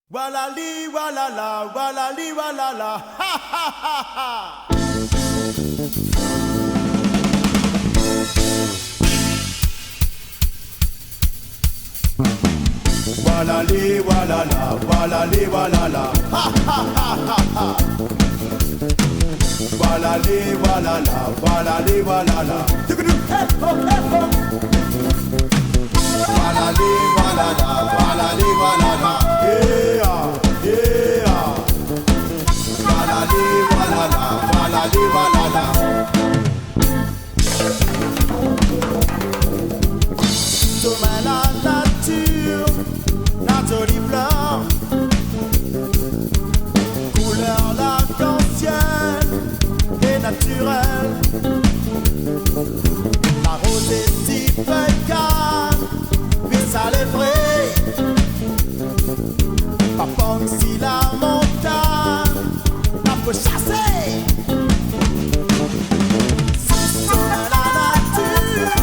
Voilà li, voilà la, voilà li, voilà la, ha ha ha ha. Voilà li, voilà la, voilà li, voilà la, ha ha ha ha ha. Voilà li, voilà la, voilà li, voilà la. Voilà li, voilà la, voilà li, voilà la. Yeah, yeah. Voilà li, voilà la, voilà li, voilà la. Sommet la nature, la jolie fleur, couleur l'arc-en-ciel et naturelle. La rose est si feuillade, puis ça l'effraie. Papa si la montagne la peut chasser. Sommet la nature,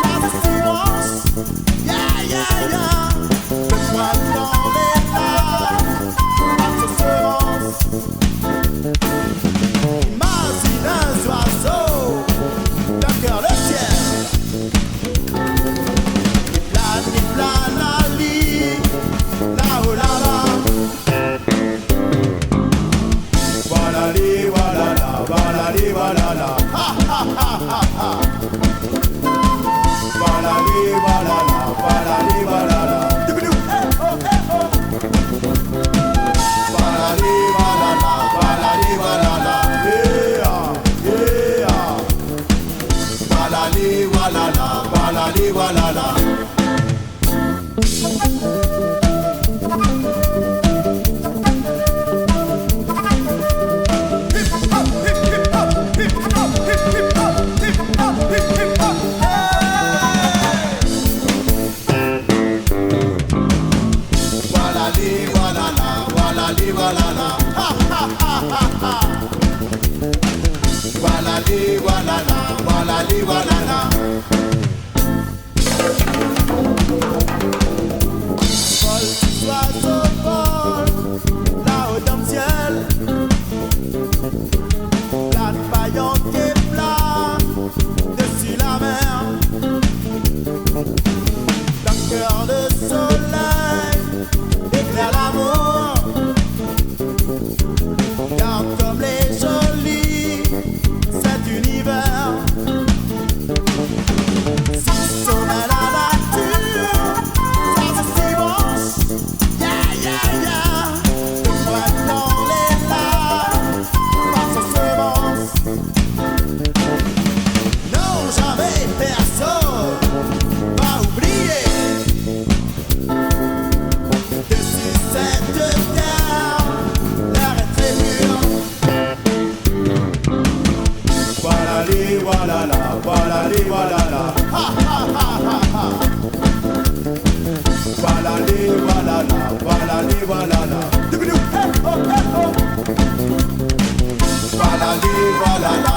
ça se silence. Yeah, yeah, yeah. Moi dans les larmes, par ce silence. Imagine un oiseau d'un cœur le ciel. La nuit plane la lit, là-haut là-bas. Voilà li, voilà la, voilà li, voilà la. Ha ha ha ha ha. Voilà li, voilà la, voilà li, voilà la. Voilà li, voilà la, voilà li, voilà la. Yeah, yeah. Voilà li, voilà la, voilà li, voilà la. Voilà li, voilà la, voilà li, voilà la. Ha ha ha ha ha. Voilà li, voilà la, voilà li, voilà la. Vol du oiseau vol, là-haut dans le ciel. Plane vaillante et plane, dessus la mer. D'un cœur de soleil, éclaire l'amour. Regarde comme les jolis, cet univers. Si sommet la nature, ça se silence. Yeah, yeah, yeah. De moi dans les larmes, par sa semence. Non, jamais personne va oublier. Dessus cette terre, l'air est très pur. Voilà li, voilà la, voilà li, voilà la. Ha ha ha ha ha. Voilà li, voilà la, voilà li, voilà la. Voilà li, voilà la,